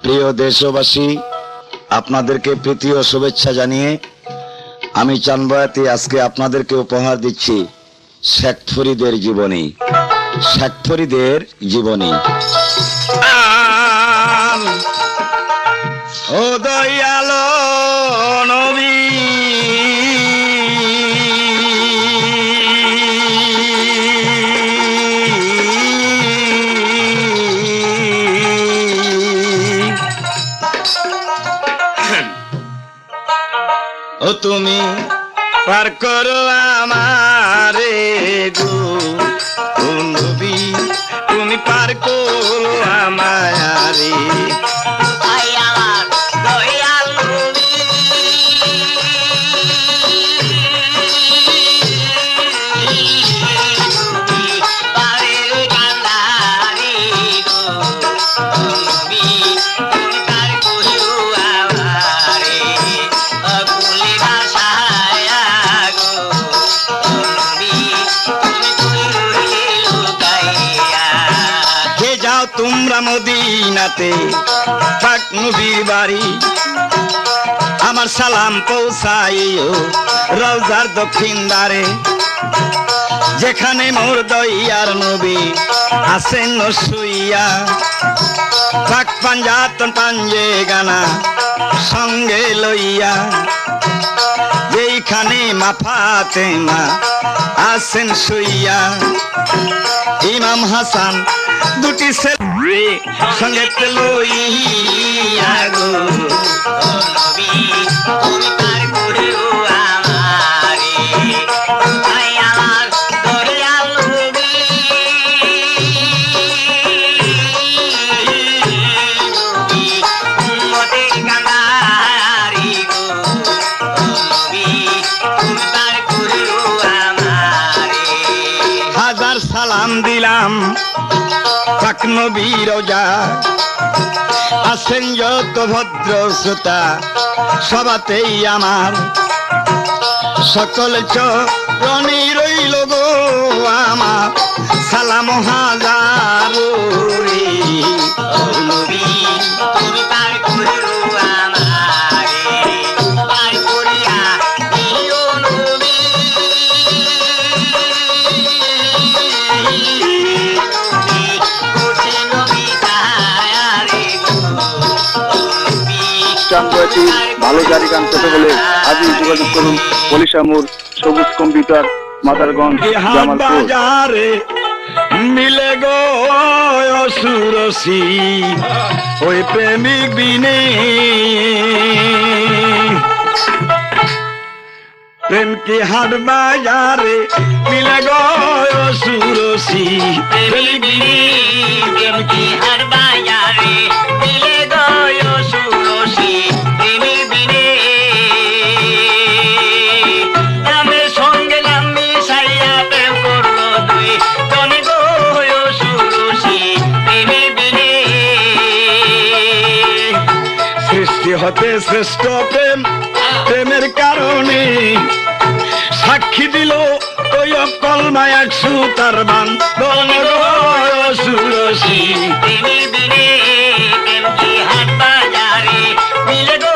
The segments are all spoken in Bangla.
প্রিয় দেশবাসী, আপনাদেরকে প্রীতি ও শুভেচ্ছা জানিয়ে আমি চানবায়াতে আজকে আপনাদেরকে উপহার দিচ্ছি শেখ ফরিদের জীবনী। শেখ ফরিদের জীবনী। ও দয়ালো নবী, ও তুমি পার করো আমারে গো, ও নবী তুমি পার করো আমারে। তোমরা মদিনাতে পাক নবীর বাড়ি, আমার সালাম পৌঁছাইও রওজার দক্ষিণ দ্বারে, যেখানে মোর দয়ার নবী আছেন শুইয়া। পাক পাঞ্জাতন পাঞ্জে গানা সঙ্গে লইয়া, যেইখানে মা ফাতেমা আছেন শুইয়া। ইমাম হাসান দুটি ছেলে সঙ্গে লইয়া গো, নবী তুমি পার করিও আমারে। আই আমার দয়াল নবী, নবী উম্মতের কান্ডারি গো, নবী তুমি পার করিও আমারে। হাজার সালাম দিলাম পাক নবীর রোজা, আছেন যত ভদ্র শ্রোতা সবাতেই আমার, সকল চরণে রইল গো আমার সালাম হাজার রে। ও নবী তুমি পার করিও আমারে, পার করিয়া দিও নবী। ভালো জারি গান পেতে হলে আজই যোগাযোগ করুন পলিশামুর সবুজ কম্পিউটার, মাদারগঞ্জ, জামালপুর। মিলে গো সুরসি ওই প্রেমিক বিনে, প্রেম কি হাট বাজারে মিলে গো সুরসি প্রেমিক বিনে, প্রেম কি হাট বাজারে মিলে গো সুরসি প্রেমিক বিনে। নামের সঙ্গে নাম মিশাইয়া প্রেম করলো দুই জনে গো সুরসি প্রেমিক বিনে। সৃষ্টি হতে শ্রেষ্ঠ প্রেম, প্রেমের কারণে সাক্ষী দিল ওই কলমা এক সুতার বান্ধন গো সুরসি প্রেমিক বিনে, প্রেম কি হাট বাজারে মিলে গো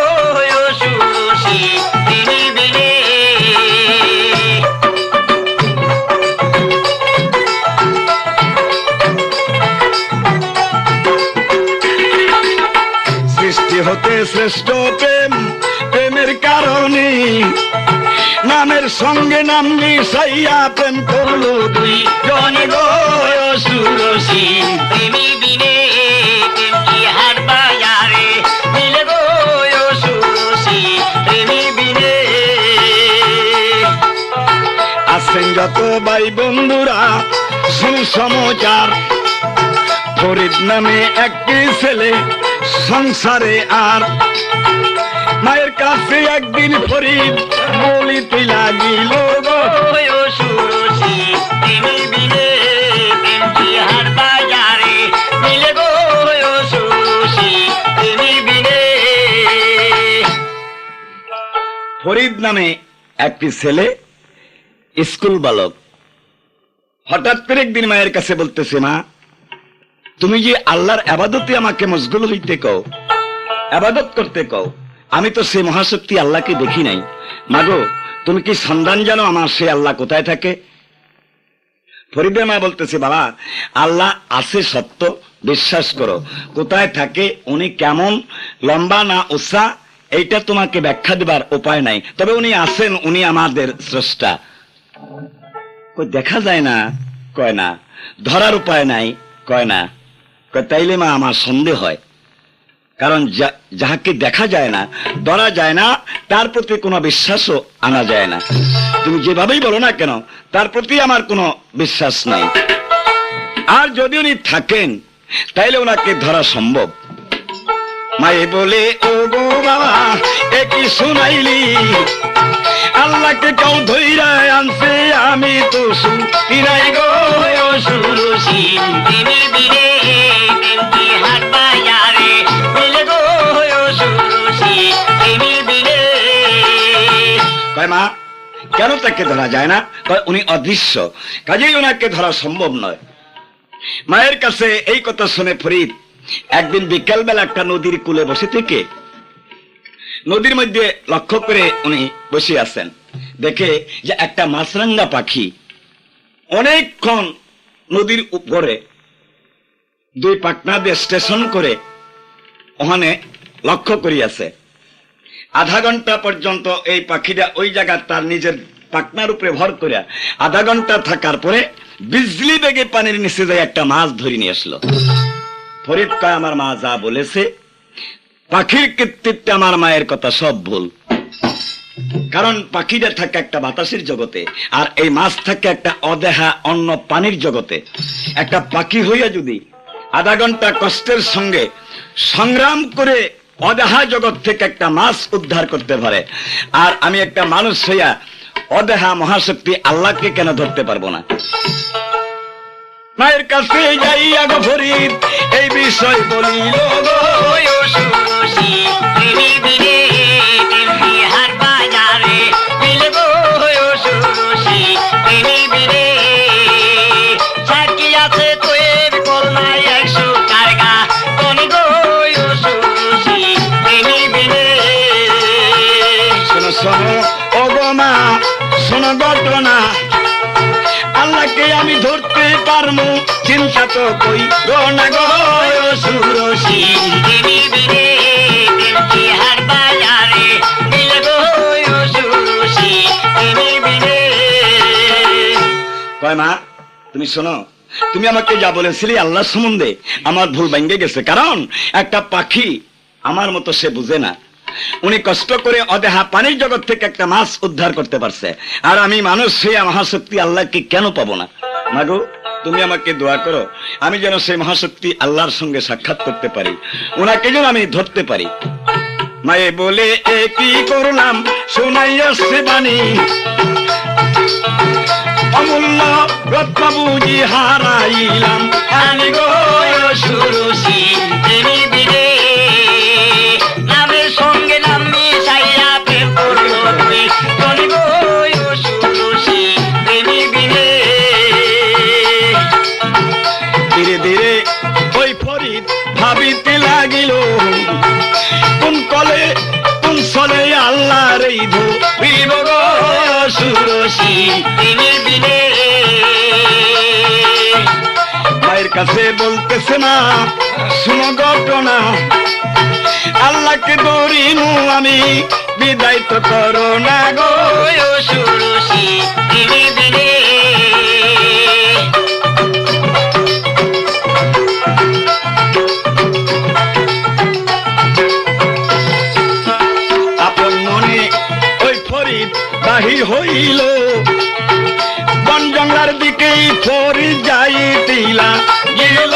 সুরসি প্রেমিক বিনে। সৃষ্টি হতে শ্রেষ্ঠ প্রেম, প্রেমের কারণে নামের সঙ্গে নাম মিশাইয়া প্রেম করলো দুই জনে গো সুরসি প্রেমিক বিনে, প্রেম কি হাট বাজারে মিলে গো সুরসি প্রেমিক বিনে। আছেন যত ভাই বন্ধুরা সুসমাচার, ফরিদ নামে একটি ছেলে সংসারে আর, মায়ের কাছে একদিন ফরিদ বলিতে লাগিল গো সুরসি প্রেমিক বিনে, প্রেম কি হাট বাজারে মিলে গো সুরসি প্রেমিক বিনে। ফরিদ নামে একটি ছেলে স্কুল বালক হঠাৎ করে একদিন মায়ের কাছে বলতেছে, মা তুমি যে আল্লাহর ইবাদতে আমাকে মশগুল হইতে কও, আবাদত করতে কও। আমি তো সে মহাশক্তি আল্লাহকে দেখি নাই। মাগো, তুমি কি সন্ধান জানো আমার সে আল্লাহ কোথায় থাকে? ফরিদের মা বলতেছে, বাবা, আল্লাহ আছে সত্য, বিশ্বাস করো। কোথায় থাকে, উনি কেমন, লম্বা না উঁচা, এইটা তোমাকে ব্যাখ্যা দেবার উপায় নাই, তবে উনি আছেন, উনি আমাদের স্রষ্টা। দেখা যায় না, কয় না। ধরার উপায় নাই, কয় না। তাইলে মা আমার সন্দেহ হয়, কারণ যাহাকে দেখা যায় না, ধরা যায় না, তার প্রতি কোনো বিশ্বাসও আনা যায় না। তুমি যেভাবেই বলো না কেন, তার প্রতি আমার কোনো বিশ্বাস নাই। আর যদি উনি থাকেন, তাইলে ওনাকে ধরা সম্ভব। মায়ে বলে, ও গো বাবা, একই শুনাইলি, আল্লাহকে কেউ ধইরা আনছে, আমি তো শুনাই গো সুরসী। দিনে দিনে তেমনি হাট বাজারে মিলে গো সুরসী, দিনে দিনে। কয় মা, কেন তাকে ধরা যায় না? কয় উনি অদৃশ্য, কাজেই ওনাকে ধরা সম্ভব নয়। মায়ের কাছে এই কথা শুনে ফরিদ একদিন বিকেলবেলা একটা নদীর কূলে বসে থেকে নদীর মধ্যে লক্ষ্য করে উনি বসে আছেন। দেখে যে একটা মাছরাঙ্গা পাখি অনেকক্ষণ নদীর উপরে দুই পাখনা দিয়ে স্টেশন করে ওখানে লক্ষ্য করিয়াছে। আধা ঘন্টা পর্যন্ত এই পাখিটা ওই জায়গা তার নিজের পাখনার উপরে ভর করে আধা ঘন্টা থাকার পরে বিজলি বেগে পানির নিচে যায় একটা মাছ ধরে নিয়ে আসলো। ফরিদ কয়, আমার মা যা বলেছে, পাখির কৃতিত্বে আমার মায়ের কথা সব ভুল। কারণ পাখিটা থাকে একটা বাতাসের জগতে, আর এই মাছ থাকে একটা অদেহা অন্য পানির জগতে। একটা পাখি হইয়া যদি আধা ঘন্টা কষ্টের সঙ্গে সংগ্রাম করে অদেহা জগৎ থেকে একটা মাছ উদ্ধার করতে পারে, আর আমি একটা মানুষ হইয়া অদেহা মহাশক্তি আল্লাহকে কেন ধরতে পারবো না? মায়ের কাছে যাইয়া গো ফরিদ এই বিষয় বলিল গো সুরসী, দিনে দিনে তেমনি হাট বাজারে মিলে গো সুরসী, দিনে দিনে। সাক্ষী আছে তোর করোনায় 100 কারগা, কোন গো সুরসী, দিনে দিনে। শোনো শোনো ও গো মা, শোনো ঘটনা, আল্লাহকে আমি ধরতে পারবো, চিন্তা তো কই না গো সুরসী। দিনে দিনে তেমনি হাট বাজারে মিলে গো সুরসী, দিনে দিনে। কয় মা, তুমি শোনো, তুমি আমাকে যা বলেছিলে আল্লাহ সম্বন্ধে, আমার ভুল ভেঙে গেছে। কারণ একটা পাখি আমার মতো সে বুঝে না, উনি কষ্ট করে অদেহা পানির জগৎ থেকে একটা মাছ উদ্ধার করতে পারছে, আর আমি মানুষ সেই মহাশক্তি আল্লাহকে কেন পাবো না? মাগো, তুমি আমাকে দোয়া করো, আমি যেন সেই মহাশক্তি আল্লাহর সঙ্গে সাক্ষাৎ করতে পারি, ওনাকে যেন আমি ধরতে পারি। মায়ে বলে, এ কি করলাম, শোনাইয়াছে বাণী, অমূল্য রত্ন বুঝি হারাইলাম আমি গো সুরসী, দিনে দিনে। নামের সঙ্গে নাম মিশাইয়া প্রেম করলো তুই, কোন গো সুরসী, দিনে দিনে। ধীরে ধীরে ওই ফরিদ ভাবিতে লাগিল, কোন কলে কোন সলে আল্লাহর এই ধরিব গো সুরসী, দিনে দিনে। মায়ের কাছে বলতেছে, মা শুনো ঘটনা, আল্লাহকে ধরিনু আমি, বিদায় তো করো না গো সুরসী, দিনে দিনে। আপন মনে ওই ফরিদ বাহির হইল, বন জঙ্গলার দিকেই ফরিদ যাইতিলা গেল